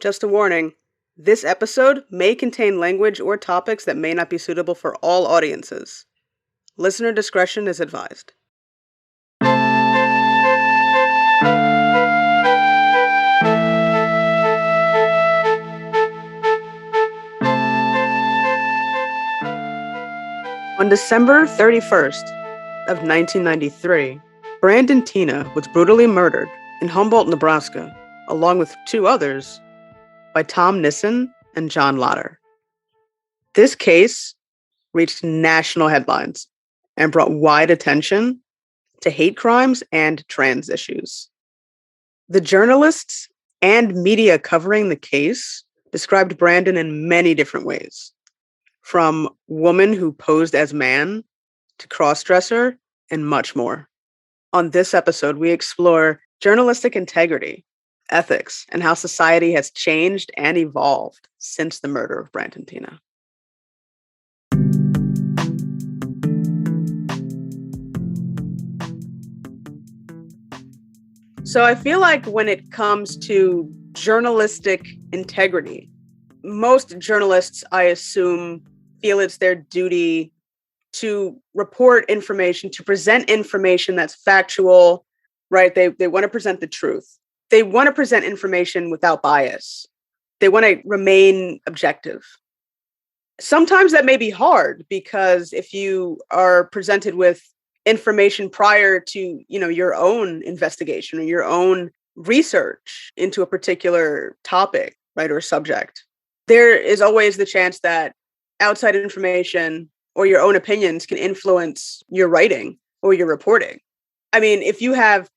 Just a warning, this episode may contain language or topics that may not be suitable for all audiences. Listener discretion is advised. On December 31st of 1993, Brandon Teena was brutally murdered in Humboldt, Nebraska, along with two others, by Tom Nissen and John Lotter. This case reached national headlines and brought wide attention to hate crimes and trans issues. The journalists and media covering the case described Brandon in many different ways, from woman who posed as man to crossdresser and much more. On this episode, we explore journalistic integrity, ethics, and how society has changed and evolved since the murder of Brandon Teena. So I feel like when it comes to journalistic integrity, most journalists, I assume, feel it's their duty to report information, to present information that's factual, right? They want to present the truth. They want to present information without bias. They want to remain objective. Sometimes that may be hard because if you are presented with information prior to, your own investigation or your own research into a particular topic, right, or subject, there is always the chance that outside information or your own opinions can influence your writing or your reporting. I mean, if you have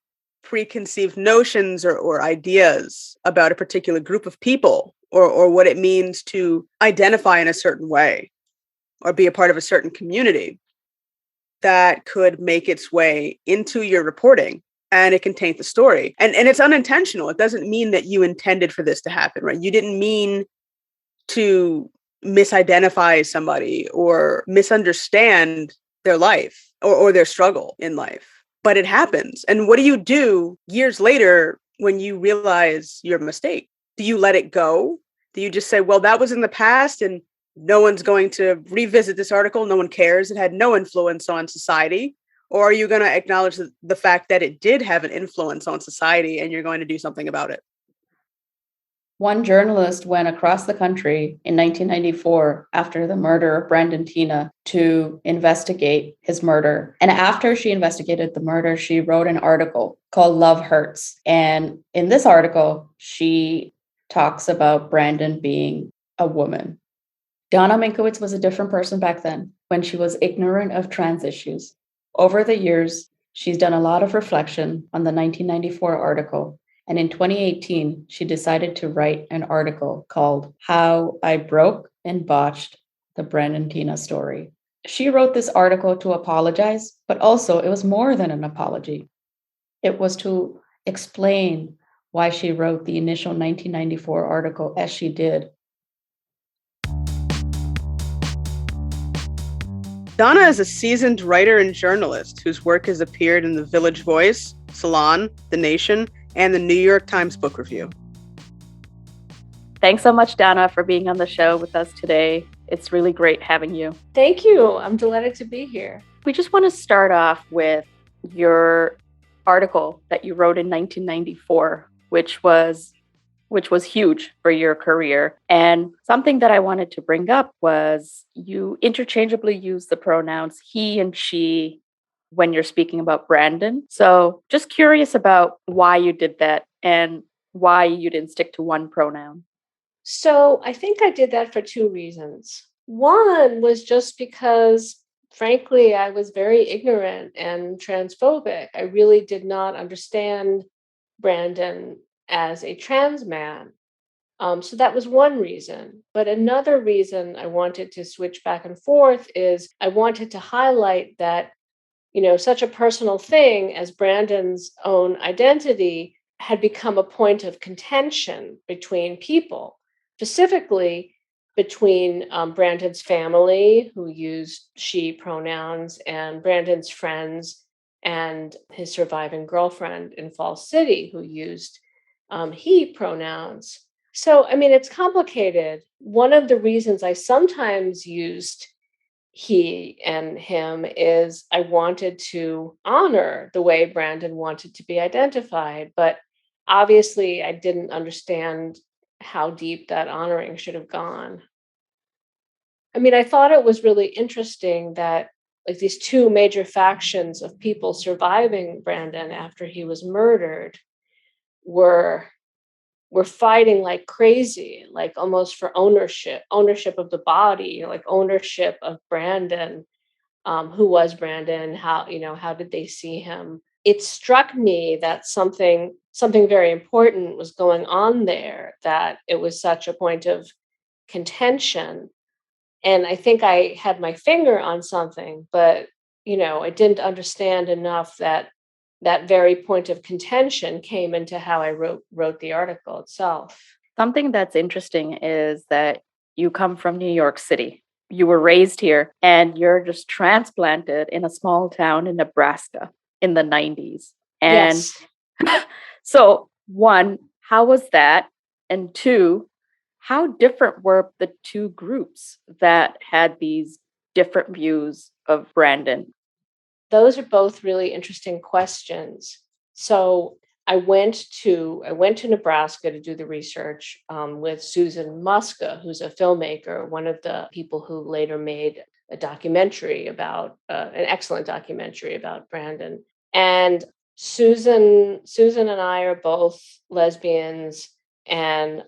preconceived notions or ideas about a particular group of people or what it means to identify in a certain way or be a part of a certain community, that could make its way into your reporting and it can taint the story. And it's unintentional. It doesn't mean that you intended for this to happen, right? You didn't mean to misidentify somebody or misunderstand their life or their struggle in life. But it happens. And what do you do years later when you realize your mistake? Do you let it go? Do you just say, well, that was in the past and no one's going to revisit this article? No one cares. It had no influence on society. Or are you going to acknowledge the fact that it did have an influence on society and you're going to do something about it? One journalist went across the country in 1994 after the murder of Brandon Teena to investigate his murder. And after she investigated the murder, she wrote an article called Love Hurts. And in this article, she talks about Brandon being a woman. Donna Minkowitz was a different person back then when she was ignorant of trans issues. Over the years, she's done a lot of reflection on the 1994 article. And in 2018, she decided to write an article called How I Broke and Botched the Brandon Teena Story. She wrote this article to apologize, but also it was more than an apology. It was to explain why she wrote the initial 1994 article as she did. Donna is a seasoned writer and journalist whose work has appeared in the Village Voice, Salon, The Nation, and the New York Times Book Review. Thanks so much, Donna, for being on the show with us today. It's really great having you. Thank you. I'm delighted to be here. We just want to start off with your article that you wrote in 1994, which was huge for your career. And something that I wanted to bring up was you interchangeably use the pronouns he and she when you're speaking about Brandon. So just curious about why you did that and why you didn't stick to one pronoun. So I think I did that for two reasons. One was just because, frankly, I was very ignorant and transphobic. I really did not understand Brandon as a trans man. So that was one reason. But another reason I wanted to switch back and forth is I wanted to highlight that such a personal thing as Brandon's own identity had become a point of contention between people, specifically between Brandon's family, who used she pronouns, and Brandon's friends and his surviving girlfriend in Falls City, who used he pronouns. So, I mean, it's complicated. One of the reasons I sometimes used he and him is I wanted to honor the way Brandon wanted to be identified, but obviously I didn't understand how deep that honoring should have gone. I mean, I thought it was really interesting that like these two major factions of people surviving Brandon after he was murdered were were fighting like crazy, like almost for ownership of the body, like ownership of Brandon. Who was Brandon? How did they see him? It struck me that something very important was going on there, that it was such a point of contention. And I think I had my finger on something, but I didn't understand enough that that very point of contention came into how I wrote the article itself. Something that's interesting is that you come from New York City. You were raised here and you're just transplanted in a small town in Nebraska in the 90s. And Yes. so, one, how was that? And two, how different were the two groups that had these different views of Brandon? Those are both really interesting questions. So I went to Nebraska to do the research with Susan Muska, who's a filmmaker, one of the people who later made a documentary about an excellent documentary about Brandon. And Susan and I are both lesbians, and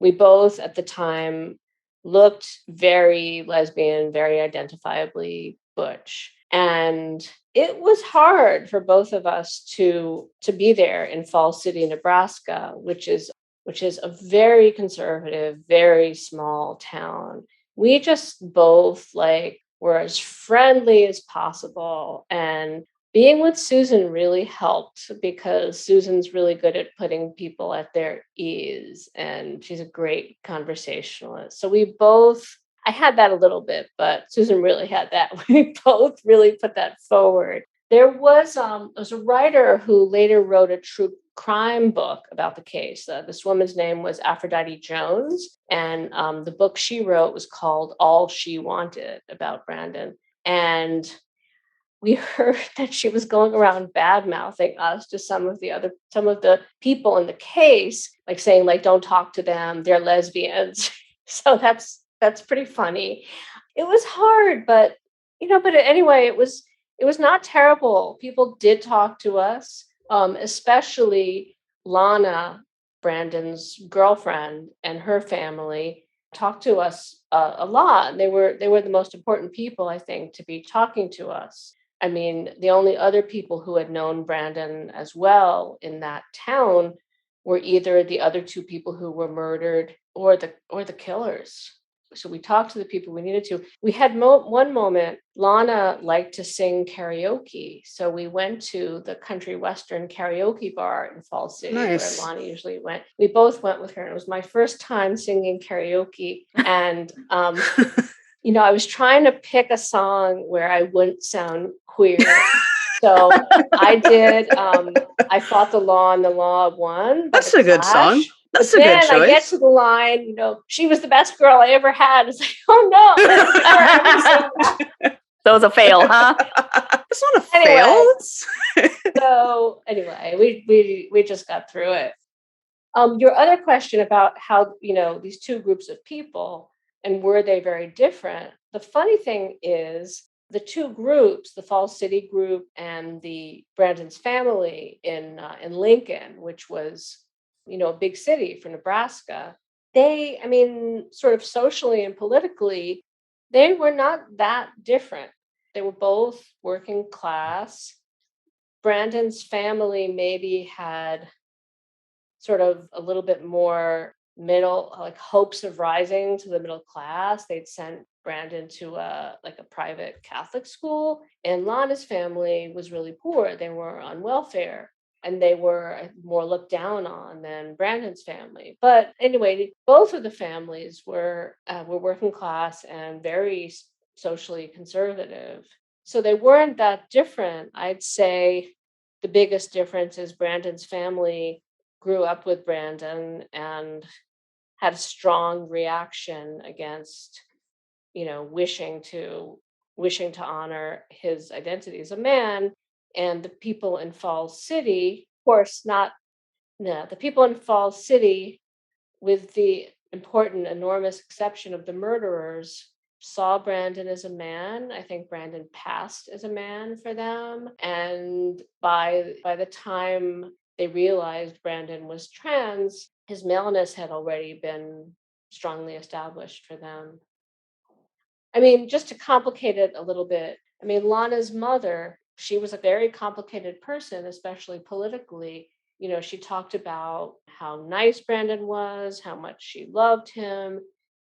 we both at the time looked very lesbian, very identifiably butch. And it was hard for both of us to be there in Falls City, Nebraska, which is a very conservative, very small town. We just both like were as friendly as possible, and being with Susan really helped because Susan's really good at putting people at their ease and she's a great conversationalist. So I had that a little bit, but Susan really had that. We both really put that forward. There was a writer who later wrote a true crime book about the case. This woman's name was Aphrodite Jones, and the book she wrote was called All She Wanted, about Brandon. And we heard that she was going around bad mouthing us to some of the people in the case, like saying like don't talk to them, they're lesbians. So that's pretty funny. It was hard, but but anyway, it was not terrible. People did talk to us, especially Lana, Brandon's girlfriend, and her family talked to us a lot. They were the most important people, I think, to be talking to us. I mean, the only other people who had known Brandon as well in that town were either the other two people who were murdered or the killers. So we talked to the people we needed to. We had one moment, Lana liked to sing karaoke. So we went to the country western karaoke bar in Falls City, Nice. where Lana usually went. We both went with her, and it was my first time singing karaoke. And I was trying to pick a song where I wouldn't sound queer. So I did I Fought the Law and the Law Won. That's a good song. That's a good Then I get choice. to the line, she was the best girl I ever had. It's like, oh no. So it was a fail, huh? It's not a Anyway. fail. So anyway, we just got through it. Your other question about how, these two groups of people and were they very different? The funny thing is the two groups, the Falls City group and the Brandon's family in Lincoln, which was, a big city for Nebraska, sort of socially and politically, they were not that different. They were both working class. Brandon's family maybe had sort of a little bit more middle, like hopes of rising to the middle class. They'd sent Brandon to a private Catholic school, and Lana's family was really poor. They were on welfare, and they were more looked down on than Brandon's family. But anyway, both of the families were working class and very socially conservative. So they weren't that different. I'd say the biggest difference is Brandon's family grew up with Brandon and had a strong reaction against, wishing to honor his identity as a man. And the people in Falls City, of course, not no, the people in Falls City, with the important, enormous exception of the murderers, saw Brandon as a man. I think Brandon passed as a man for them. And by the time they realized Brandon was trans, his maleness had already been strongly established for them. I mean, just to complicate it a little bit, I mean, Lana's mother, she was a very complicated person, especially politically. She talked about how nice Brandon was, how much she loved him,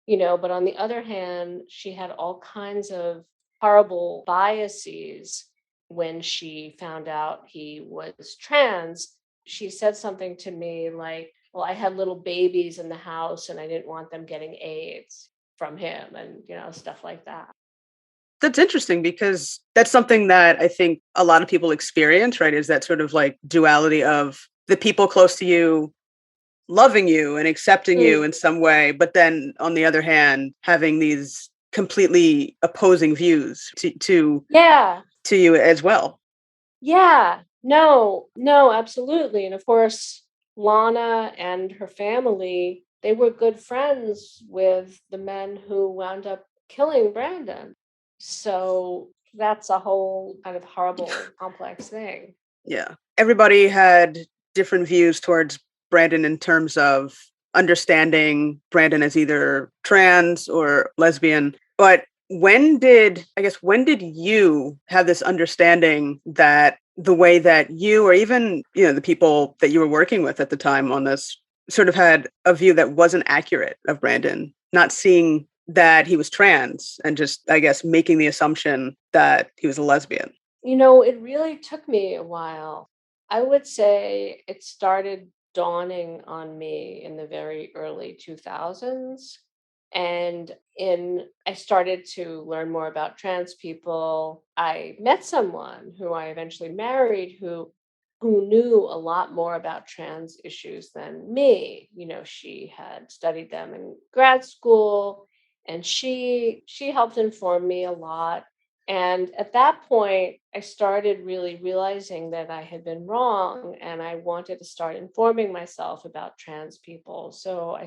but on the other hand, she had all kinds of horrible biases when she found out he was trans. She said something to me like, well, I had little babies in the house and I didn't want them getting AIDS from him, and stuff like that. That's interesting because that's something that I think a lot of people experience, right? Is that sort of like duality of the people close to you loving you and accepting you in some way, but then on the other hand, having these completely opposing views to you as well. Yeah, no, absolutely. And of course, Lana and her family, they were good friends with the men who wound up killing Brandon. So that's a whole kind of horrible, complex thing. Yeah. Everybody had different views towards Brandon in terms of understanding Brandon as either trans or lesbian. But when did you have this understanding that the way that you, or even, the people that you were working with at the time on this, sort of had a view that wasn't accurate of Brandon, not seeing that he was trans and just, I guess, making the assumption that he was a lesbian? It really took me a while. I would say it started dawning on me in the very early 2000s. And I started to learn more about trans people. I met someone who I eventually married who knew a lot more about trans issues than me. She had studied them in grad school, and she helped inform me a lot. And at that point, I started really realizing that I had been wrong and I wanted to start informing myself about trans people. So I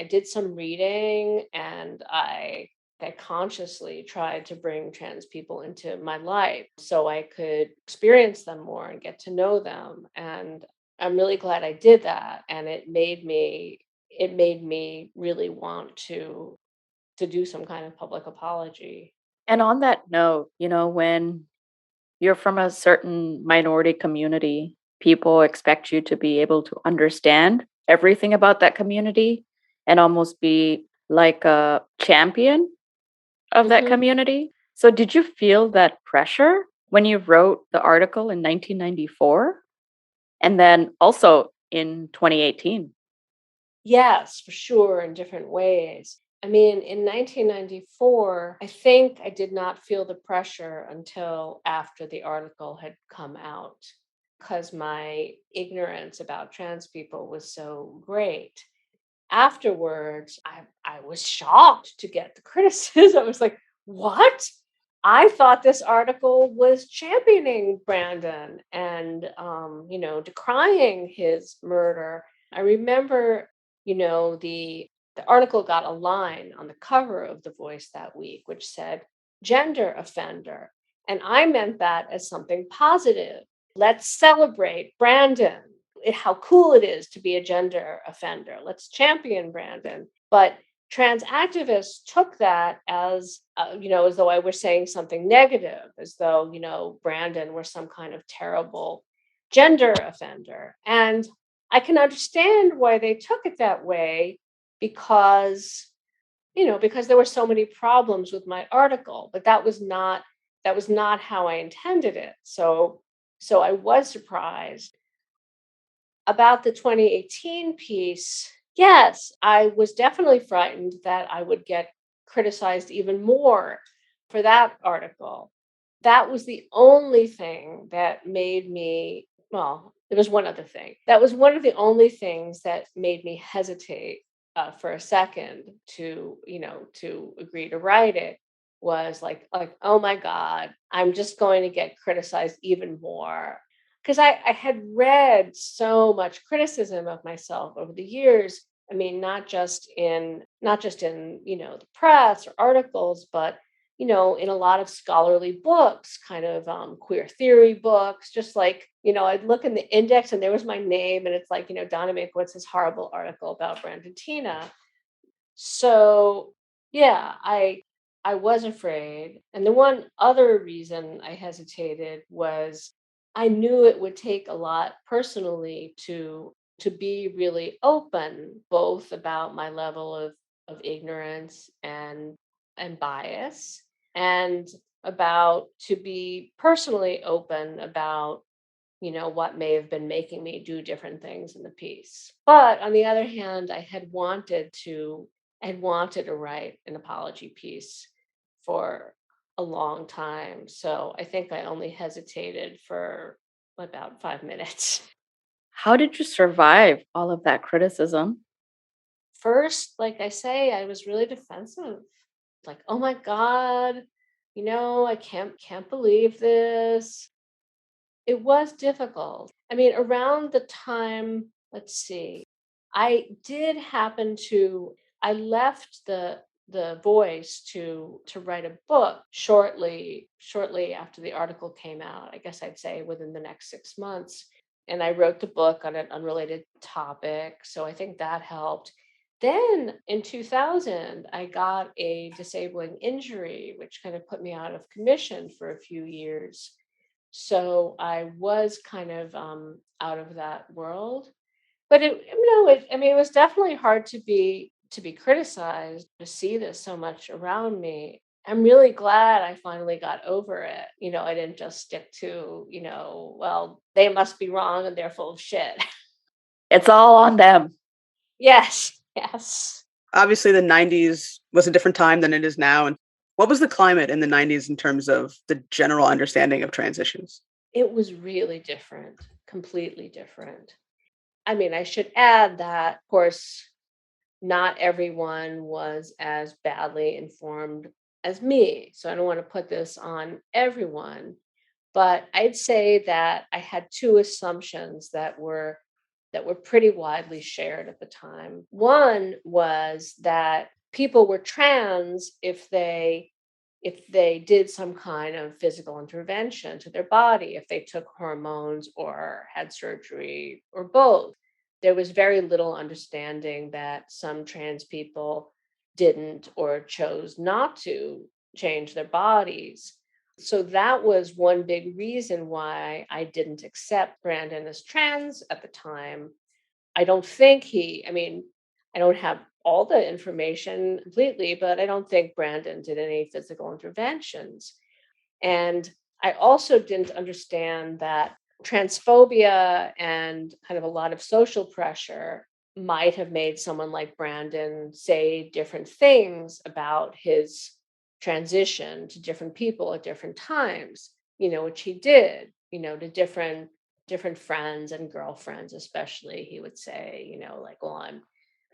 did some reading, and I consciously tried to bring trans people into my life so I could experience them more and get to know them. And I'm really glad I did that. And it made me really want to do some kind of public apology. And on that note, when you're from a certain minority community, people expect you to be able to understand everything about that community and almost be like a champion of that community. So did you feel that pressure when you wrote the article in 1994 and then also in 2018? Yes, for sure, in different ways. I mean, in 1994, I think I did not feel the pressure until after the article had come out, because my ignorance about trans people was so great. Afterwards, I was shocked to get the criticism. I was like, what? I thought this article was championing Brandon and, decrying his murder. I remember, the article got a line on the cover of The Voice that week, which said, gender offender. And I meant that as something positive. Let's celebrate Brandon, how cool it is to be a gender offender. Let's champion Brandon. But trans activists took that as, as though I were saying something negative, as though, Brandon were some kind of terrible gender offender. And I can understand why they took it that way, because there were so many problems with my article, but that was not how I intended it. So I was surprised. About the 2018 piece, yes, I was definitely frightened that I would get criticized even more for that article. That was the only thing that made me, well, there was one other thing. That was one of the only things that made me hesitate for a second to, to agree to write it was like, oh my God, I'm just going to get criticized even more. Because I had read so much criticism of myself over the years. I mean, not just in, the press or articles, but in a lot of scholarly books, kind of queer theory books, just like, I'd look in the index and there was my name and it's like, Donna Minkowitz, horrible article about Brandon Teena. So yeah, I was afraid. And the one other reason I hesitated was I knew it would take a lot personally to be really open, both about my level of ignorance and bias, and about to be personally open about what may have been making me do different things in the piece. But on the other hand, I had wanted to write an apology piece for a long time. So I think I only hesitated for about 5 minutes. How did you survive all of that criticism? First, like I say, I was really defensive. Like, oh my God, I can't believe this. It was difficult. I mean, around the time, let's see, I did happen to I left the Voice to write a book shortly after the article came out. I guess I'd say within the next 6 months. And I wrote the book on an unrelated topic. So I think that helped. Then in 2000, I got a disabling injury, which kind of put me out of commission for a few years. So I was kind of out of that world. But it was definitely hard to be criticized, to see this so much around me. I'm really glad I finally got over it. I didn't just stick to, well, they must be wrong and they're full of shit. It's all on them. Yes, yes. Obviously, the 90s was a different time than it is now. And what was the climate in the 90s in terms of the general understanding of trans issues? It was really different, completely different. I mean, I should add that, of course, not everyone was as badly informed as me. So I don't want to put this on everyone, but I'd say that I had two assumptions that were pretty widely shared at the time. One was that people were trans if they did some kind of physical intervention to their body, if they took hormones or had surgery or both. There was very little understanding that some trans people didn't or chose not to change their bodies. So that was one big reason why I didn't accept Brandon as trans at the time. I mean, I don't have all the information completely, but I don't think Brandon did any physical interventions. And I also didn't understand that transphobia and kind of a lot of social pressure might have made someone like Brandon say different things about his transition to different people at different times, which he did, to different friends and girlfriends, especially. He would say, like, well,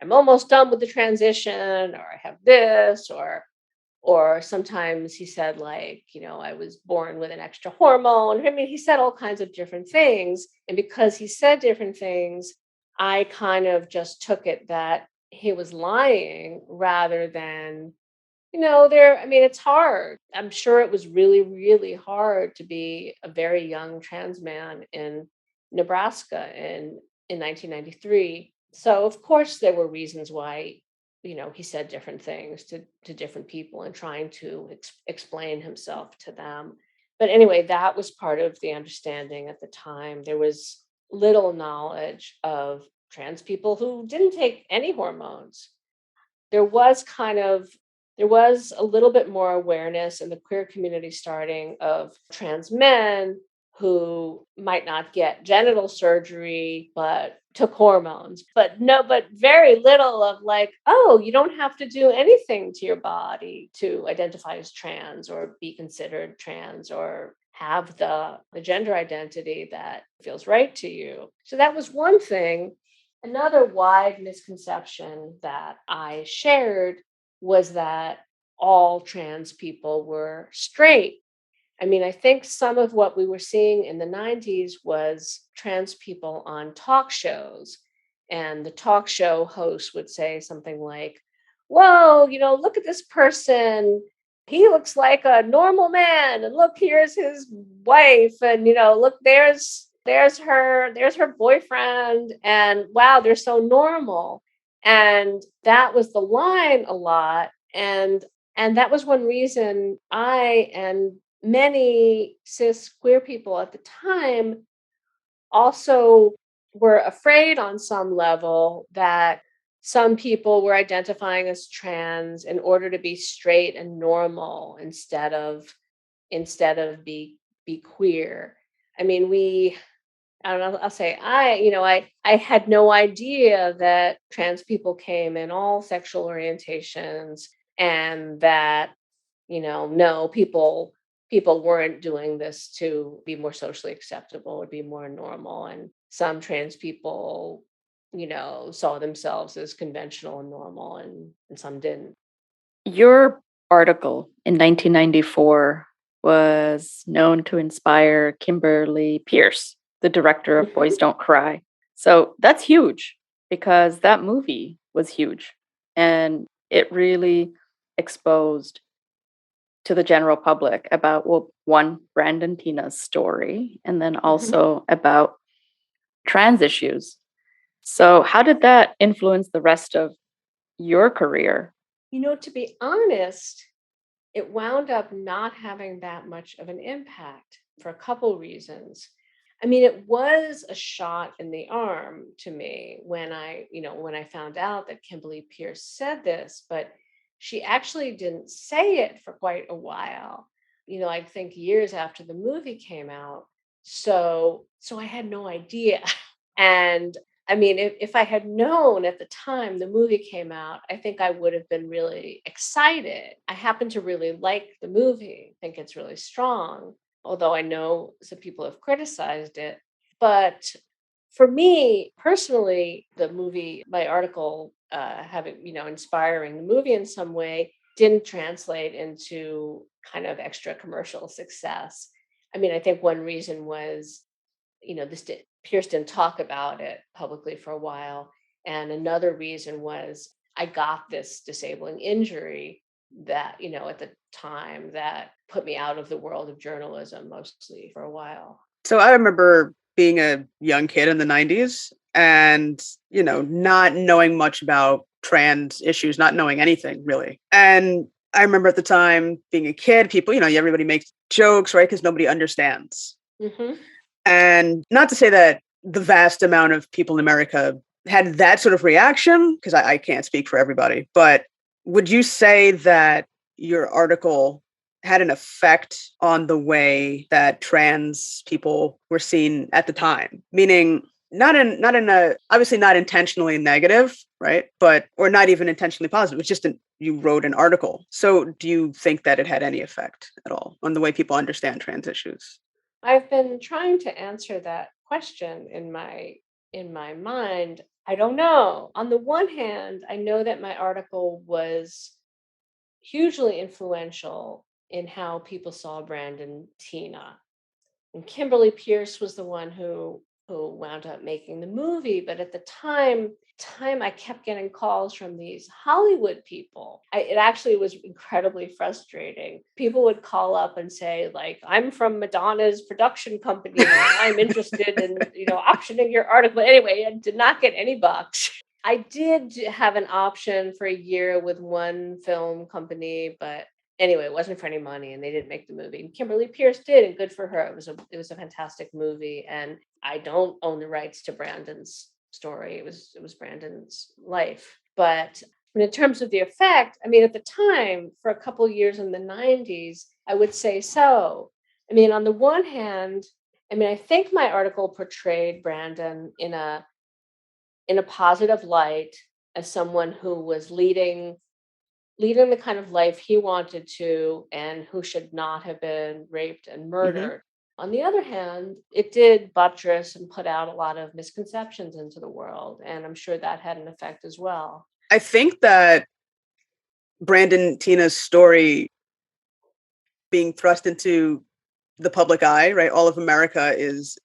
I'm almost done with the transition, or I have this, or sometimes he said, like, I was born with an extra hormone. I mean, he said all kinds of different things. And because he said different things, I kind of just took it that he was lying rather than, it's hard. I'm sure it was really, really hard to be a very young trans man in Nebraska in 1993. So, of course, there were reasons why, he said different things to different people and trying to explain himself to them. But anyway, that was part of the understanding at the time. There was little knowledge of trans people who didn't take any hormones. There was a little bit more awareness in the queer community starting of trans men who might not get genital surgery but took hormones, but very little of, like, oh, you don't have to do anything to your body to identify as trans or be considered trans or have the gender identity that feels right to you. So that was one thing. Another wide misconception that I shared was that all trans people were straight. I mean, I think some of what we were seeing in the 90s was trans people on talk shows. And the talk show host would say something like, whoa, look at this person. He looks like a normal man. And look, here's his wife. And, look, there's her boyfriend. And wow, they're so normal. And that was the line a lot. And that was one reason I and many cis queer people at the time also were afraid on some level that some people were identifying as trans in order to be straight and normal instead of be queer. I mean, I don't know, I'll say I had no idea that trans people came in all sexual orientations, and that no, people weren't doing this to be more socially acceptable or be more normal. And some trans people, saw themselves as conventional and normal, and some didn't. Your article in 1994 was known to inspire Kimberly Pierce, the director of Boys Don't Cry. So that's huge, because that movie was huge, and it really exposed to the general public about, well, one, Brandon Teena's story, and then also about trans issues. So how did that influence the rest of your career? To be honest, it wound up not having that much of an impact for a couple reasons. I mean, it was a shot in the arm to me when I found out that Kimberly Pierce said this, but she actually didn't say it for quite a while. I think years after the movie came out. So I had no idea. And I mean, if I had known at the time the movie came out, I think I would have been really excited. I happen to really like the movie. I think it's really strong, although I know some people have criticized it. But for me personally, the movie, my article, having, inspiring the movie in some way, didn't translate into kind of extra commercial success. I mean, I think one reason was, Pierce didn't talk about it publicly for a while. And another reason was I got this disabling injury that, at the time, that put me out of the world of journalism mostly for a while. So I remember being a young kid in the 90s and, not knowing much about trans issues, not knowing anything really. And I remember at the time being a kid, people, everybody makes jokes, right? Because nobody understands. Mm-hmm. And not to say that the vast amount of people in America had that sort of reaction, because I can't speak for everybody, but would you say that your article had an effect on the way that trans people were seen at the time? Meaning not in a, obviously not intentionally negative, right? Or not even intentionally positive. It's just you wrote an article. So do you think that it had any effect at all on the way people understand trans issues? I've been trying to answer that question in my mind. I don't know. On the one hand, I know that my article was hugely influential in how people saw Brandon Teena. And Kimberly Pierce was the one who wound up making the movie. But at the time I kept getting calls from these Hollywood people. It actually was incredibly frustrating. People would call up and say, like, I'm from Madonna's production company and I'm interested in, optioning your article. Anyway, I did not get any bucks. I did have an option for a year with one film company, but anyway, it wasn't for any money and they didn't make the movie. And Kimberly Pierce did, and good for her. It was a fantastic movie. And I don't own the rights to Brandon's story. It was Brandon's life. But in terms of the effect, I mean, at the time, for a couple of years in the 90s, I would say so. I mean, on the one hand, I think my article portrayed Brandon in a positive light as someone who was leading the kind of life he wanted to, and who should not have been raped and murdered. On the other hand, it did buttress and put out a lot of misconceptions into the world. And I'm sure that had an effect as well. I think that Brandon Teena's story being thrust into the public eye, right? All of America is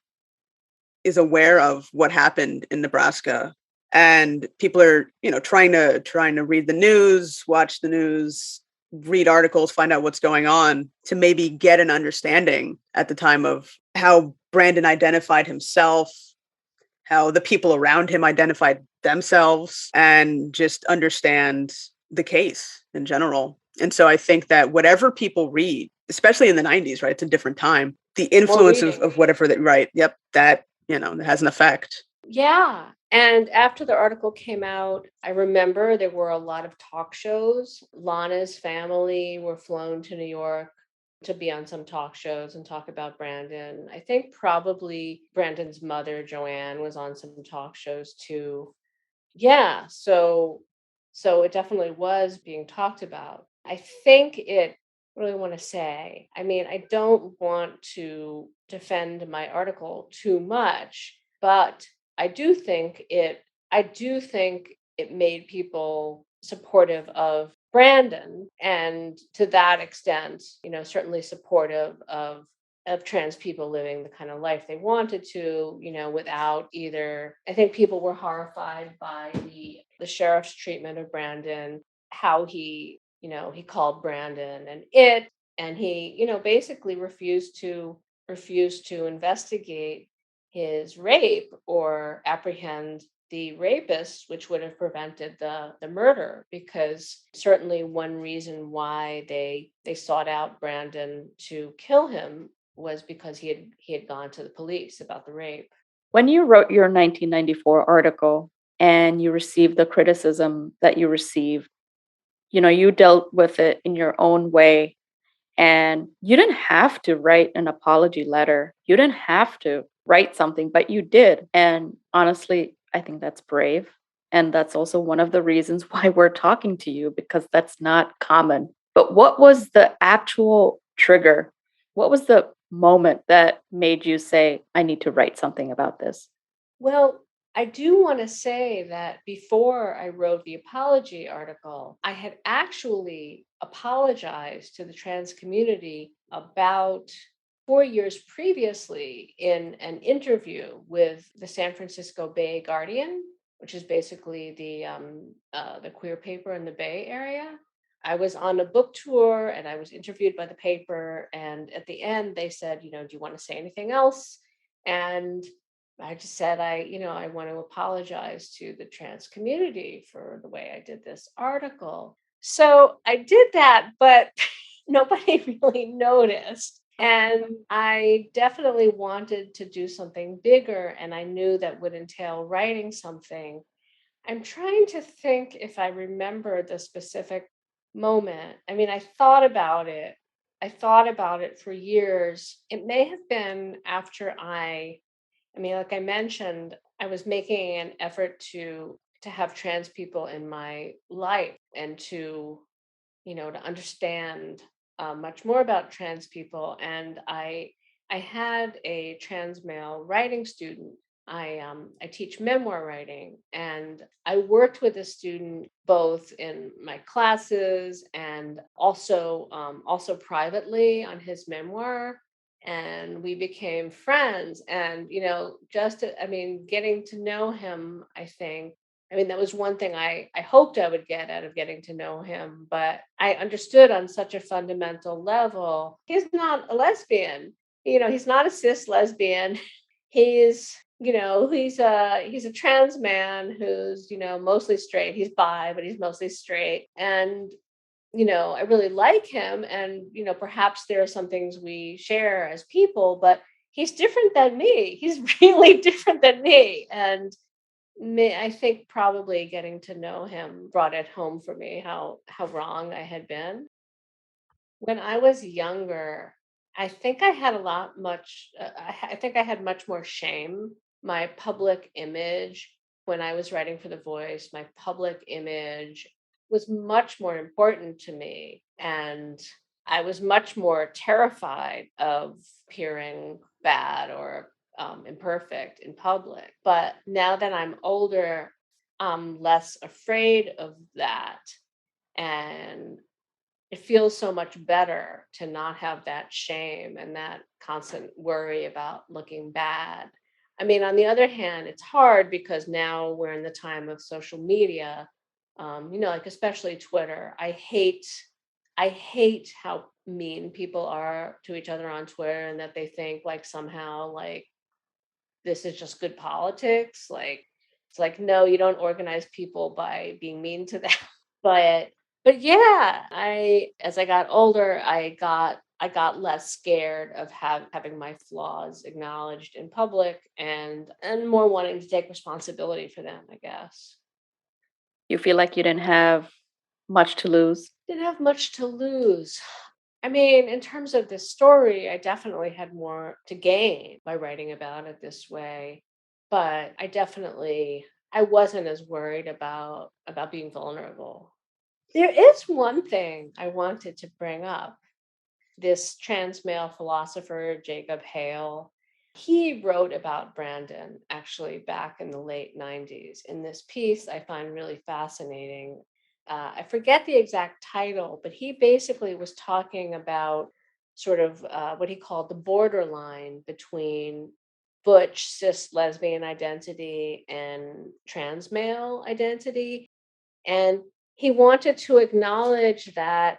aware of what happened in Nebraska, and people are, trying to read the news, watch the news, read articles, find out what's going on to maybe get an understanding at the time of how Brandon identified himself, how the people around him identified themselves, and just understand the case in general. And so I think that whatever people read, especially in the 90s, right? It's a different time. The influence of whatever that, right? Yep. That, has an effect. Yeah. And after the article came out, I remember there were a lot of talk shows. Lana's family were flown to New York to be on some talk shows and talk about Brandon. I think probably Brandon's mother, Joanne, was on some talk shows too. Yeah. So it definitely was being talked about. I think it really want to say, I mean, I don't want to defend my article too much, but I do think it made people supportive of Brandon, and to that extent, certainly supportive of trans people living the kind of life they wanted to, without either. I think people were horrified by the sheriff's treatment of Brandon, how he called Brandon and he, basically refused to investigate his rape or apprehend the rapist, which would have prevented the murder. Because certainly one reason why they sought out Brandon to kill him was because he had gone to the police about the rape. When you wrote your 1994 article and you received the criticism that you received, you dealt with it in your own way, and you didn't have to write an apology letter. You didn't have to write something, but you did. And honestly, I think that's brave. And that's also one of the reasons why we're talking to you, because that's not common. But what was the actual trigger? What was the moment that made you say, I need to write something about this? Well, I do want to say that before I wrote the apology article, I had actually apologized to the trans community about 4 years previously in an interview with the San Francisco Bay Guardian, which is basically the queer paper in the Bay Area. I was on a book tour and I was interviewed by the paper. And at the end, they said, do you want to say anything else? And I just said, I want to apologize to the trans community for the way I did this article. So I did that, but nobody really noticed. And I definitely wanted to do something bigger, and I knew that would entail writing something. I'm trying to think if I remember the specific moment. I mean, I thought about it. For years. It may have been after like I mentioned, I was making an effort to have trans people in my life and to understand much more about trans people. And I had a trans male writing student. I teach memoir writing, and I worked with a student both in my classes and also privately on his memoir. And we became friends. And getting to know him, that was one thing I hoped I would get out of getting to know him. But I understood on such a fundamental level, he's not a lesbian. He's not a cis lesbian. He's a trans man who's mostly straight. He's bi, but he's mostly straight. And I really like him, and perhaps there are some things we share as people, but he's different than me. He's really different than me. And I think probably getting to know him brought it home for me how wrong I had been. When I was younger, I think I had I think I had much more shame. My public image, when I was writing for The Voice, my public image was much more important to me. And I was much more terrified of appearing bad or imperfect in public. But now that I'm older, I'm less afraid of that. And it feels so much better to not have that shame and that constant worry about looking bad. I mean, on the other hand, it's hard because now we're in the time of social media, like especially Twitter. I hate how mean people are to each other on Twitter, and that they think like somehow like this is just good politics. Like it's like, no, you don't organize people by being mean to them. But yeah, as I got older, I got less scared of having my flaws acknowledged in public, and more wanting to take responsibility for them, I guess. You feel like you didn't have much to lose? Didn't have much to lose. I mean, in terms of this story, I definitely had more to gain by writing about it this way. But I wasn't as worried about being vulnerable. There is one thing I wanted to bring up. This trans male philosopher, Jacob Hale, he wrote about Brandon actually back in the late 90s in this piece I find really fascinating. I forget the exact title, but he basically was talking about sort of what he called the borderline between butch cis lesbian identity and trans male identity. And he wanted to acknowledge that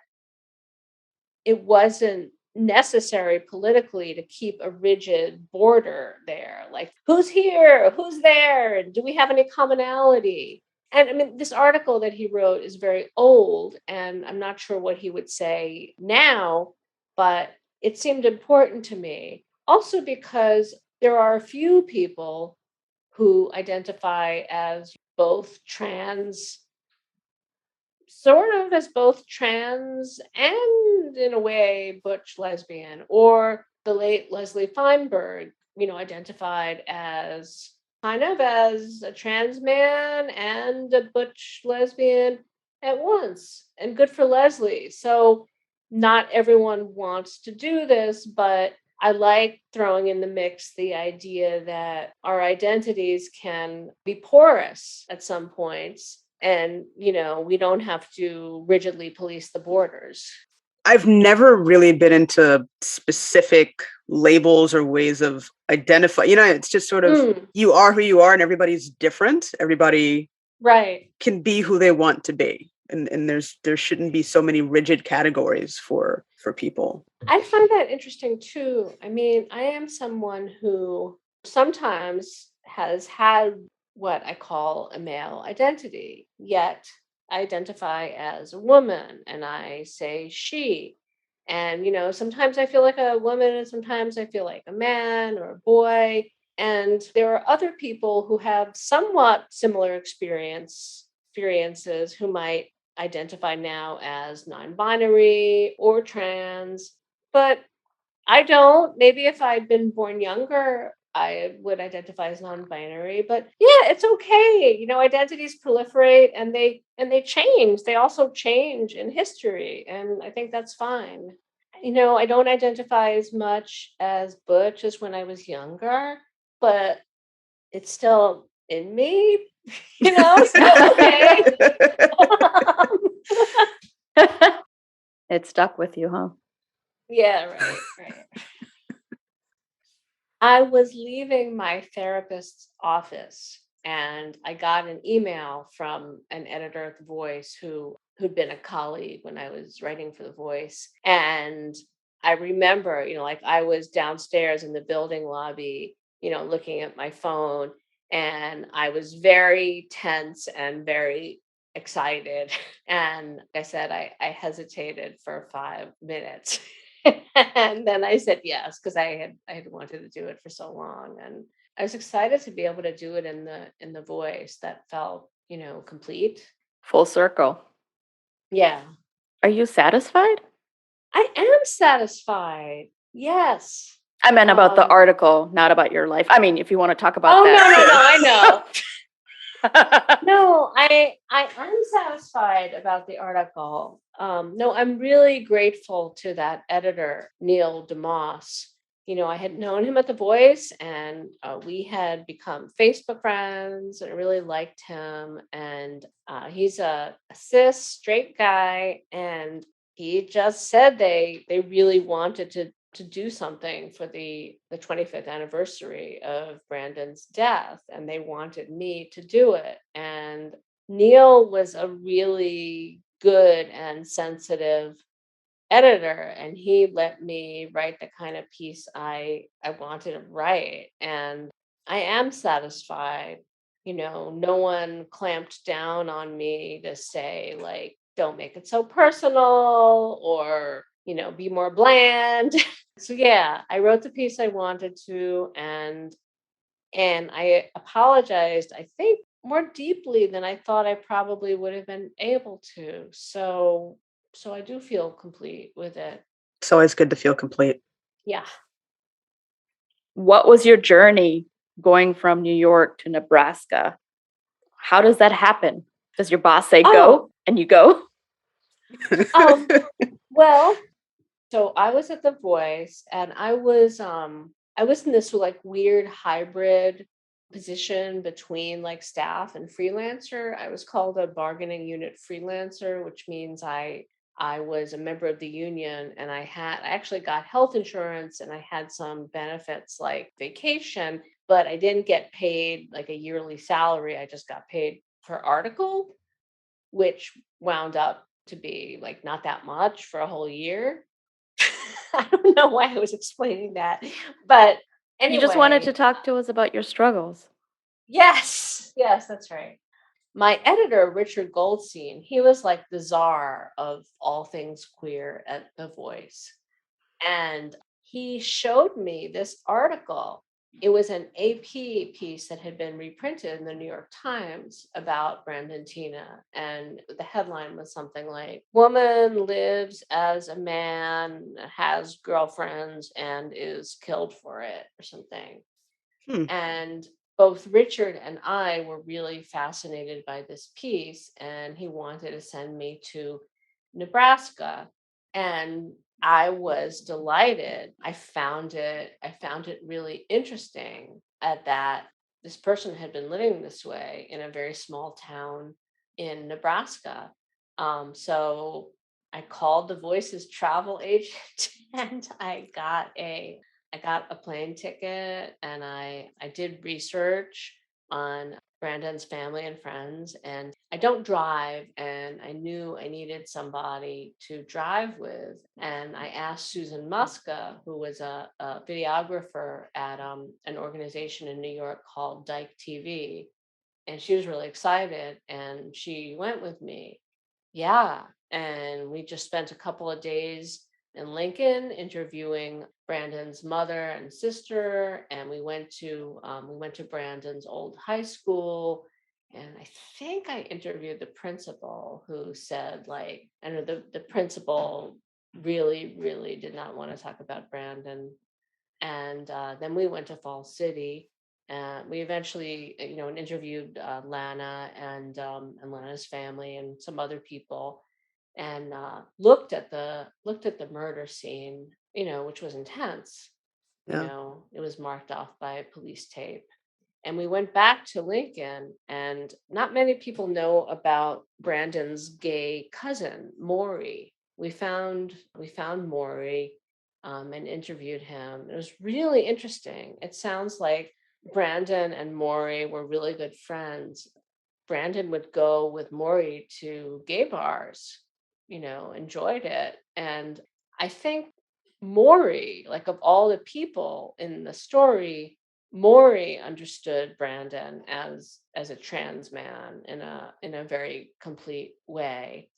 it wasn't necessary politically to keep a rigid border there. Like, who's here? Who's there? And do we have any commonality? And I mean, this article that he wrote is very old, and I'm not sure what he would say now, but it seemed important to me. Also, because there are a few people who identify as both trans, sort of as both trans and in a way butch lesbian, or the late Leslie Feinberg, identified as kind of as a trans man and a butch lesbian at once. And good for Leslie. So not everyone wants to do this, but I like throwing in the mix the idea that our identities can be porous at some points, and we don't have to rigidly police the borders. I've never really been into specific labels or ways of identify. It's just sort of you are who you are, and everybody's different. Everybody right can be who they want to be, and there shouldn't be so many rigid categories for people. I find that interesting too. I mean, I am someone who sometimes has had what I call a male identity, yet I identify as a woman and I say she. And, sometimes I feel like a woman and sometimes I feel like a man or a boy. And there are other people who have somewhat similar experiences who might identify now as non-binary or trans, but I don't. Maybe if I'd been born younger, I would identify as non-binary. But yeah, it's okay. Identities proliferate and they change. They also change in history, and I think that's fine. I don't identify as much as butch as when I was younger, but it's still in me. So okay. It stuck with you, huh? Yeah, right. I was leaving my therapist's office and I got an email from an editor at The Voice who'd been a colleague when I was writing for The Voice. And I remember, like I was downstairs in the building lobby, looking at my phone, and I was very tense and very excited. And like I said, I hesitated for 5 minutes. And then I said yes, because I had wanted to do it for so long, and I was excited to be able to do it in the Voice. That felt, complete. Full circle. Yeah. Are you satisfied? I am satisfied. Yes. I meant about the article, not about your life. I mean, if you want to talk about that. No, I know. No, I'm satisfied about the article. No, I'm really grateful to that editor, Neil DeMoss. I had known him at The Voice, and we had become Facebook friends, and I really liked him. And he's a cis straight guy, and he just said they really wanted to do something for the 25th anniversary of Brandon's death, and they wanted me to do it. And Neil was a really good and sensitive editor, and he let me write the kind of piece I wanted to write. And I am satisfied. No one clamped down on me to say, like, don't make it so personal, or be more bland. So yeah, I wrote the piece I wanted to, and I apologized, I think, more deeply than I thought I probably would have been able to. So I do feel complete with it. It's always good to feel complete. Yeah. What was your journey going from New York to Nebraska? How does that happen? Does your boss say go and you go? Well, so I was at The Voice, and I was in this like weird hybrid position between like staff and freelancer. I was called a bargaining unit freelancer, which means I was a member of the union, and I actually got health insurance, and I had some benefits like vacation, but I didn't get paid like a yearly salary. I just got paid per article, which wound up to be like not that much for a whole year. I don't know why I was explaining that, but anyway. You just wanted to talk to us about your struggles. Yes, that's right. My editor, Richard Goldstein, he was like the czar of all things queer at The Voice. And he showed me this article. It was an AP piece that had been reprinted in the New York Times about Brandon Teena. And the headline was something like, "Woman lives as a man, has girlfriends, and is killed for it," or something. And both Richard and I were really fascinated by this piece, and he wanted to send me to Nebraska. And I was delighted. I found it really interesting at that this person had been living this way in a very small town in Nebraska. So I called the Voice's travel agent, and I got a plane ticket, and I did research on Brandon's family and friends. And I don't drive, and I knew I needed somebody to drive with. And I asked Susan Muska, who was a videographer at an organization in New York called Dyke TV. And she was really excited, and she went with me. Yeah. And we just spent a couple of days in Lincoln interviewing Brandon's mother and sister, and we went to Brandon's old high school. And I think I interviewed the principal, who said, like, I know the principal really, really did not want to talk about Brandon. And then we went to Falls City. We eventually, interviewed Lana and Lana's family and some other people, and looked at the murder scene, which was intense. Yeah. It was marked off by police tape. And we went back to Lincoln, and not many people know about Brandon's gay cousin, Maury. We found Maury and interviewed him. It was really interesting. It sounds like Brandon and Maury were really good friends. Brandon would go with Maury to gay bars, enjoyed it. And I think Maury, like, of all the people in the story, Maury understood Brandon as a trans man in a very complete way.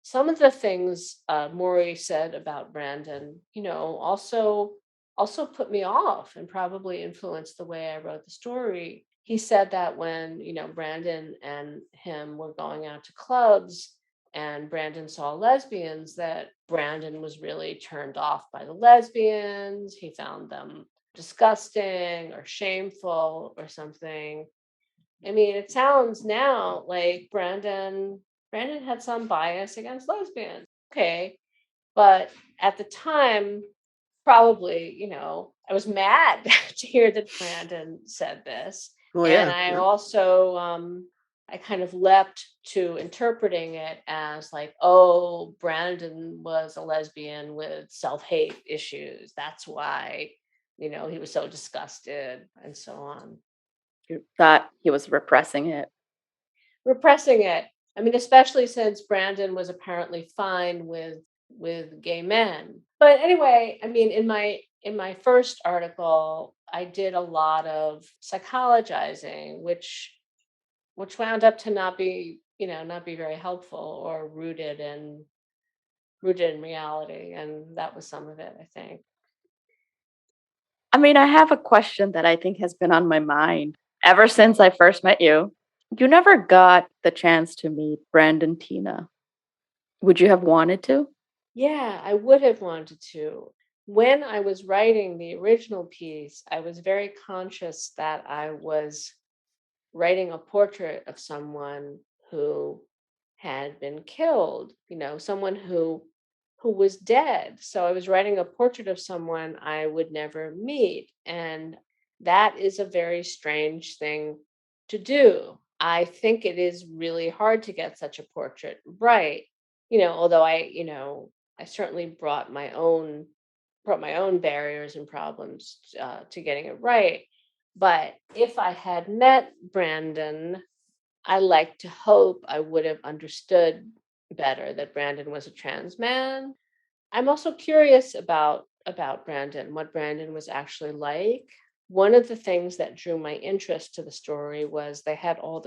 Some of the things Maury said about Brandon, also put me off and probably influenced the way I wrote the story. He said that when, Brandon and him were going out to clubs and Brandon saw lesbians, that Brandon was really turned off by the lesbians. He found them disgusting or shameful or something. I mean, it sounds now like Brandon had some bias against lesbians. Okay. But at the time, probably, I was mad to hear that Brandon said this. Well, And yeah. I also I kind of leapt to interpreting it as like, oh, Brandon was a lesbian with self-hate issues. That's why, he was so disgusted and so on. You thought he was repressing it. Repressing it. I mean, especially since Brandon was apparently fine with gay men. But anyway, I mean, in my first article, I did a lot of psychologizing, which wound up to not be very helpful or rooted in reality, and that was some of it, I think. I mean, I have a question that I think has been on my mind ever since I first met you. You never got the chance to meet Brandon Teena. Would you have wanted to? Yeah, I would have wanted to. When I was writing the original piece, I was very conscious that I was writing a portrait of someone who had been killed, someone who was dead. So I was writing a portrait of someone I would never meet. And that is a very strange thing to do. I think it is really hard to get such a portrait right. Although I certainly brought my own barriers and problems to getting it right. But if I had met Brandon, I like to hope I would have understood better that Brandon was a trans man. I'm also curious about Brandon, what Brandon was actually like. One of the things that drew my interest to the story was they had all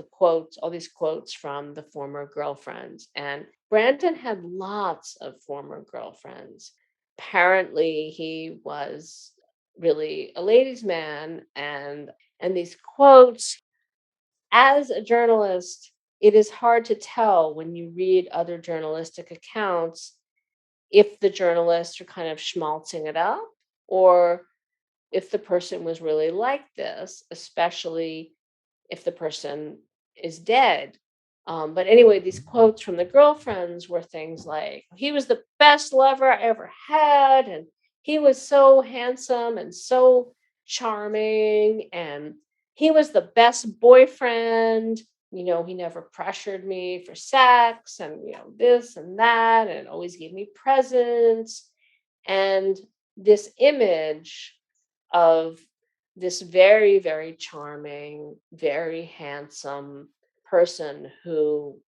these quotes from the former girlfriends. And Brandon had lots of former girlfriends. Apparently, he was really a ladies' man, and these quotes, as a journalist, it is hard to tell when you read other journalistic accounts if the journalists are kind of schmaltzing it up or if the person was really like this, especially if the person is dead. But anyway, these quotes from the girlfriends were things like, he was the best lover I ever had, and he was so handsome and so charming, and he was the best boyfriend. He never pressured me for sex, and this and that, and always gave me presents. And this image of this very, very charming, very handsome person who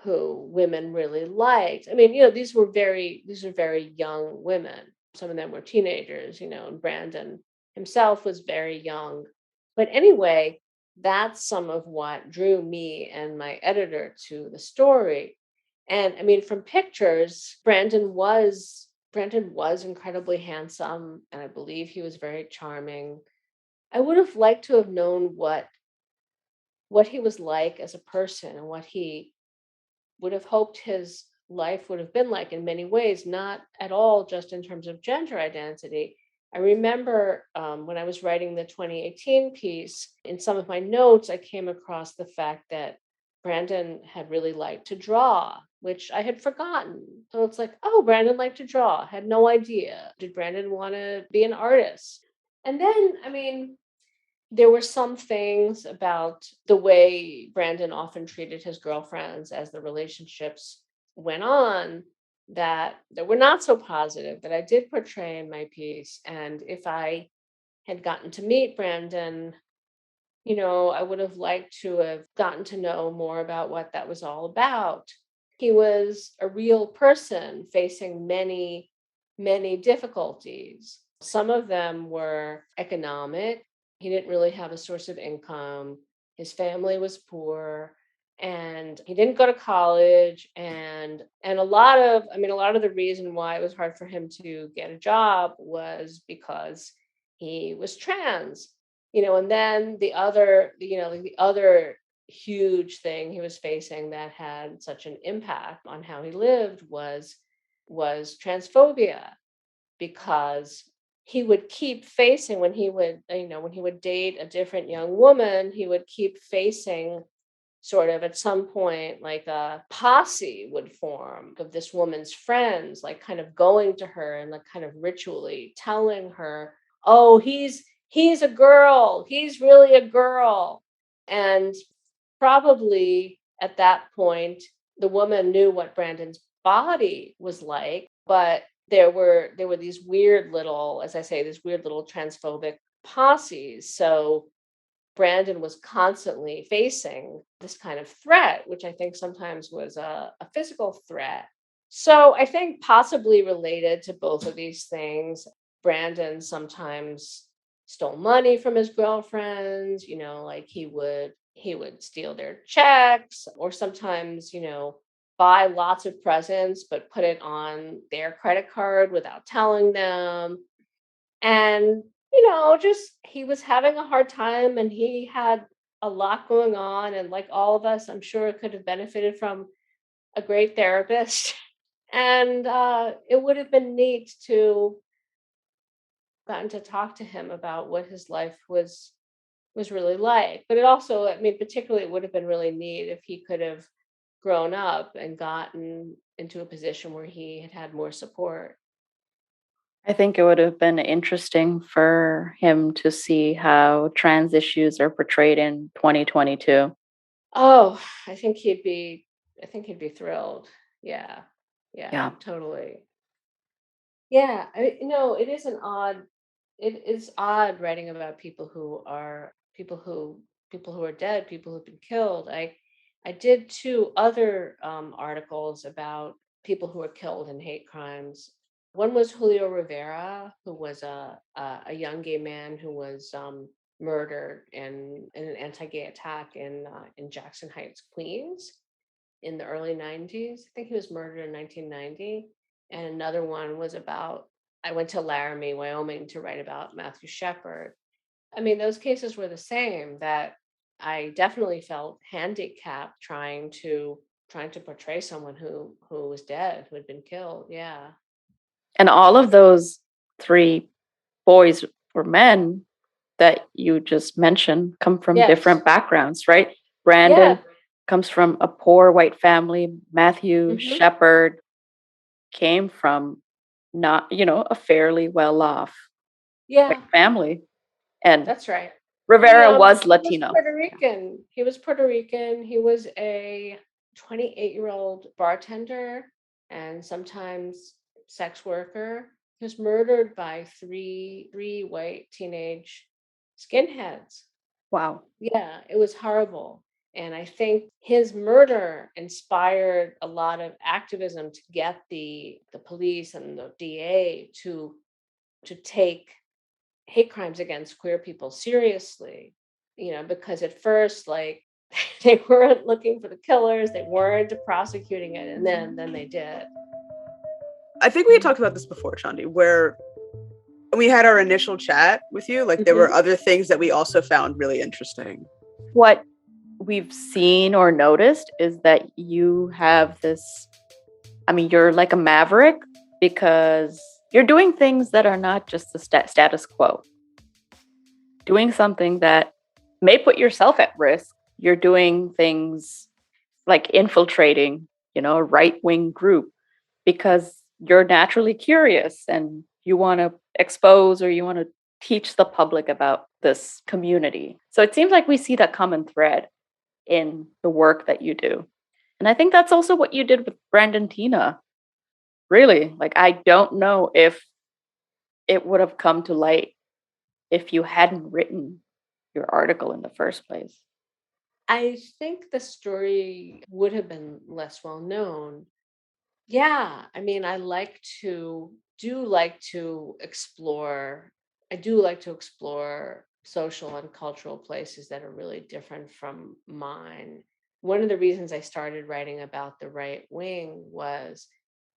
women really liked. I mean, these are very young women. Some of them were teenagers, and Brandon himself was very young. But anyway, that's some of what drew me and my editor to the story. And I mean, from pictures, Brandon was incredibly handsome, and I believe he was very charming. I would have liked to have known what he was like as a person and what he would have hoped his life would have been like in many ways, not at all just in terms of gender identity. I remember when I was writing the 2018 piece, in some of my notes, I came across the fact that Brandon had really liked to draw, which I had forgotten. So it's like, oh, Brandon liked to draw. Had no idea. Did Brandon want to be an artist? And then, I mean, there were some things about the way Brandon often treated his girlfriends as the relationships went on that were not so positive, that I did portray in my piece. And if I had gotten to meet Brandon, I would have liked to have gotten to know more about what that was all about. He was a real person facing many, many difficulties. Some of them were economic. He didn't really have a source of income. His family was poor, and he didn't go to college. And a lot of the reason why it was hard for him to get a job was because he was trans. And then the other huge thing he was facing that had such an impact on how he lived was transphobia, because he would keep facing when he would, when he would date a different young woman, he would keep facing sort of at some point like a posse would form of this woman's friends, like kind of going to her and like kind of ritually telling her, oh, he's a girl, he's really a girl. And probably at that point the woman knew what Brandon's body was like, but there were these weird little, as I say, these weird little transphobic posses. So Brandon was constantly facing this kind of threat, which I think sometimes was a physical threat. So I think possibly related to both of these things, Brandon sometimes stole money from his girlfriends, like he would steal their checks, or sometimes, buy lots of presents but put it on their credit card without telling them. And just he was having a hard time, and he had a lot going on, and like all of us, I'm sure could have benefited from a great therapist. And it would have been neat to gotten to talk to him about what his life was really like. But it also, I mean, particularly it would have been really neat if he could have grown up and gotten into a position where he had had more support. I think it would have been interesting for him to see how trans issues are portrayed in 2022. Oh, I think he'd be thrilled. Yeah. Yeah. Totally. Yeah, it is it is odd writing about people who are dead, people who've been killed. I did two other articles about people who were killed in hate crimes. One was Julio Rivera, who was a young gay man who was murdered in an anti-gay attack in Jackson Heights, Queens, in the early 90s. I think he was murdered in 1990. And another one was about, I went to Laramie, Wyoming to write about Matthew Shepard. I mean, those cases were the same, that I definitely felt handicapped trying to portray someone who was dead, who had been killed. Yeah. And all of those three boys or men that you just mentioned come from Yes. different backgrounds, right? Brandon comes from a poor white family. Matthew Shepard came from not, a fairly well-off white family. And that's right. Rivera was Latino. He was Puerto Rican. He was a 28-year-old bartender and sometimes sex worker. He was murdered by three white teenage skinheads. Wow. Yeah, it was horrible. And I think his murder inspired a lot of activism to get the police and the DA to take hate crimes against queer people seriously, because at first, like, they weren't looking for the killers, they weren't prosecuting it, and then they did. I think we had talked about this before, Chandi, where we had our initial chat with you, like there were other things that we also found really interesting. What we've seen or noticed is that you have this, you're like a maverick, because you're doing things that are not just the status quo. Doing something that may put yourself at risk. You're doing things like infiltrating, a right-wing group, because you're naturally curious and you want to expose, or you want to teach the public about this community. So it seems like we see that common thread in the work that you do. And I think that's also what you did with Brandon Teena. Really, like, I don't know if it would have come to light if you hadn't written your article in the first place. I think the story would have been less well known. Yeah, I mean, I do like to explore social and cultural places that are really different from mine. One of the reasons I started writing about the right wing was,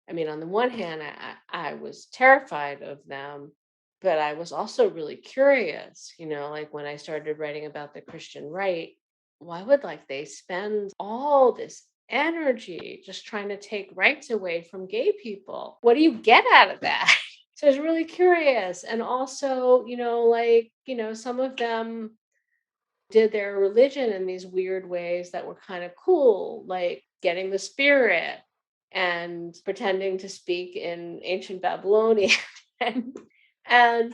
on the one hand, I was terrified of them, but I was also really curious, like when I started writing about the Christian right, why would they spend all this energy just trying to take rights away from gay people? What do you get out of that? So I was really curious. And also, some of them did their religion in these weird ways that were kind of cool, like getting the spirit and pretending to speak in ancient Babylonian. and, and,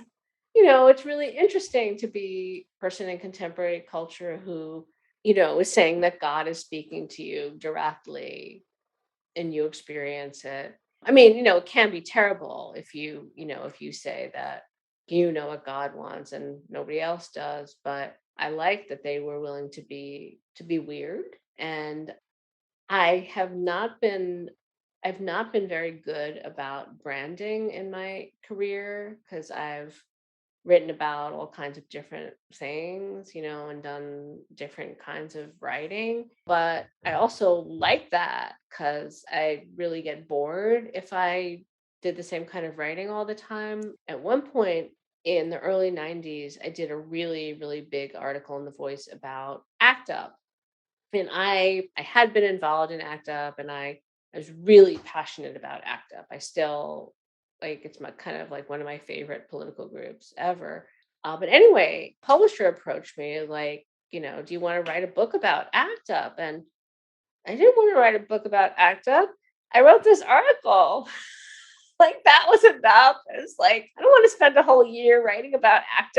it's really interesting to be a person in contemporary culture who, is saying that God is speaking to you directly and you experience it. I mean, it can be terrible if if you say that you know what God wants and nobody else does, but I like that they were willing to be weird. And I have not been I've not been very good about branding in my career because I've written about all kinds of different things, and done different kinds of writing. But I also like that because I really get bored if I did the same kind of writing all the time. At one point in the early 90s, I did a really, really big article in The Voice about ACT UP. And I had been involved in ACT UP and I was really passionate about ACT UP. I still it's my kind of like one of my favorite political groups ever. But anyway, publisher approached me like, do you want to write a book about ACT UP? And I didn't want to write a book about ACT UP. I wrote this article. Like that was enough. It's like, I don't want to spend a whole year writing about ACT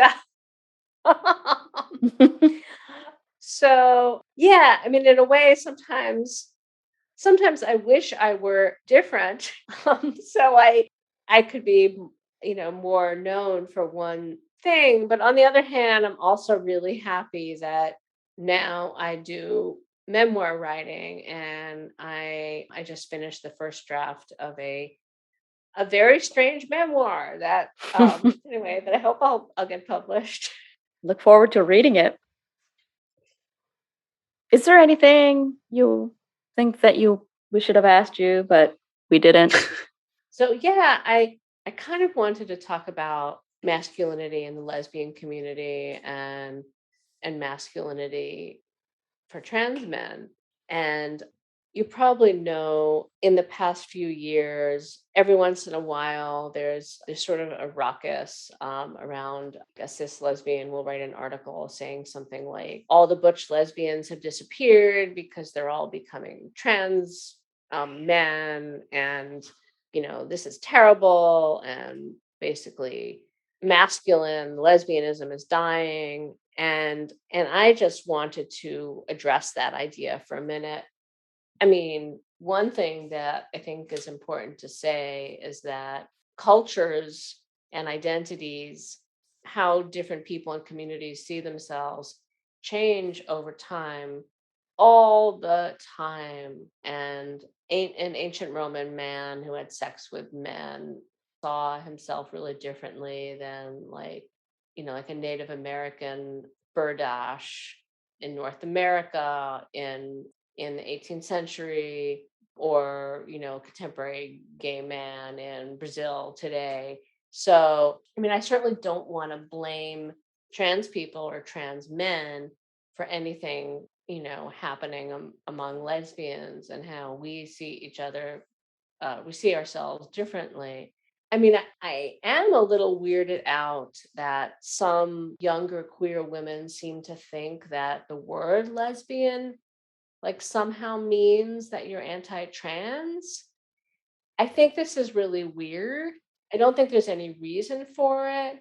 UP. So yeah, I mean, in a way, sometimes I wish I were different. So I could be, more known for one thing. But on the other hand, I'm also really happy that now I do memoir writing and I just finished the first draft of a very strange memoir that anyway, that I hope I'll get published. Look forward to reading it. Is there anything you think that we should have asked you, but we didn't? So yeah, I kind of wanted to talk about masculinity in the lesbian community and masculinity for trans men. And you probably know in the past few years, every once in a while, there's sort of a ruckus around a cis lesbian will write an article saying something like, all the butch lesbians have disappeared because they're all becoming trans men. And, this is terrible. And basically, masculine lesbianism is dying. And I just wanted to address that idea for a minute. I mean, one thing that I think is important to say is that cultures and identities, how different people and communities see themselves, change over time, all the time. And an ancient Roman man who had sex with men saw himself really differently than like a Native American Burdash in North America in the 18th century, or contemporary gay man in Brazil today. So I mean, I certainly don't want to blame trans people or trans men for anything happening among lesbians and how we see each other, we see ourselves differently. I mean, I am a little weirded out that some younger queer women seem to think that the word lesbian like somehow means that you're anti-trans. I think this is really weird. I don't think there's any reason for it.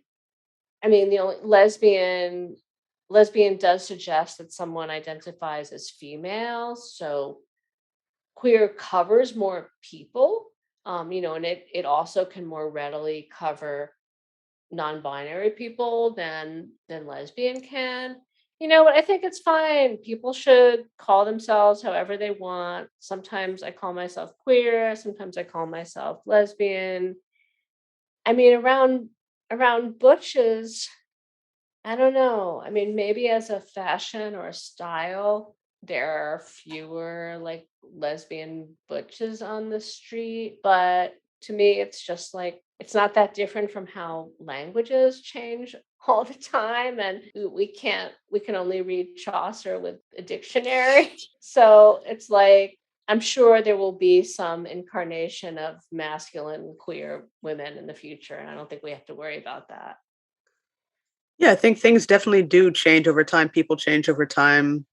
I mean, the only lesbian does suggest that someone identifies as female, so queer covers more people. And it also can more readily cover non-binary people than lesbian can. But I think it's fine. People should call themselves however they want. Sometimes I call myself queer, sometimes I call myself lesbian. I mean, around butches, I don't know. I mean, maybe as a fashion or a style, there are fewer like lesbian butches on the street, but to me it's just like it's not that different from how languages change all the time, and we can only read Chaucer with a dictionary. So it's like I'm sure there will be some incarnation of masculine queer women in the future. And I don't think we have to worry about that. Yeah, I think things definitely do change over time. People change over time.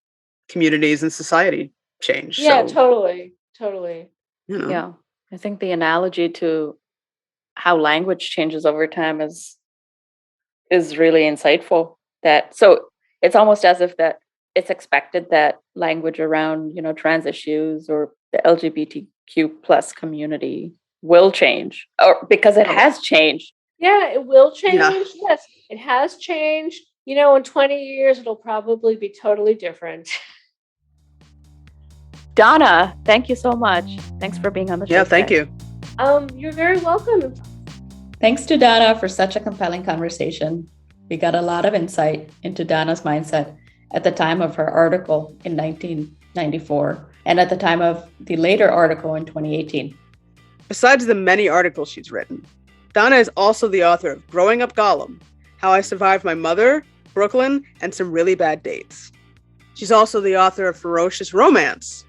Communities and society change. Yeah, So, totally. Yeah. I think the analogy to how language changes over time is really insightful. So it's almost as if that it's expected that language around, trans issues or the LGBTQ plus community will change, or because it has changed. Yeah, it will change. Yeah. Yes, it has changed. In 20 years, it'll probably be totally different. Donna, thank you so much. Thanks for being on the show. Yeah, thank you. You're very welcome. Thanks to Donna for such a compelling conversation. We got a lot of insight into Donna's mindset at the time of her article in 1994 and at the time of the later article in 2018. Besides the many articles she's written, Donna is also the author of Growing Up Gollum, How I Survived My Mother, Brooklyn, and Some Really Bad Dates. She's also the author of Ferocious Romance,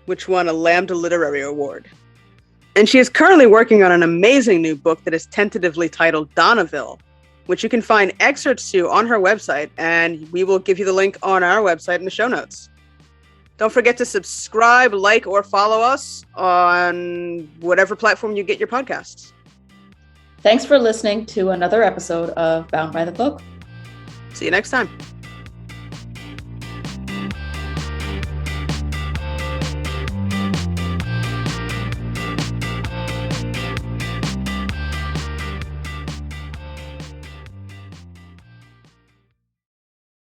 which won a Lambda Literary Award. And she is currently working on an amazing new book that is tentatively titled Donnaville, which you can find excerpts to on her website, and we will give you the link on our website in the show notes. Don't forget to subscribe, like, or follow us on whatever platform you get your podcasts. Thanks for listening to another episode of Bound by the Book. See you next time.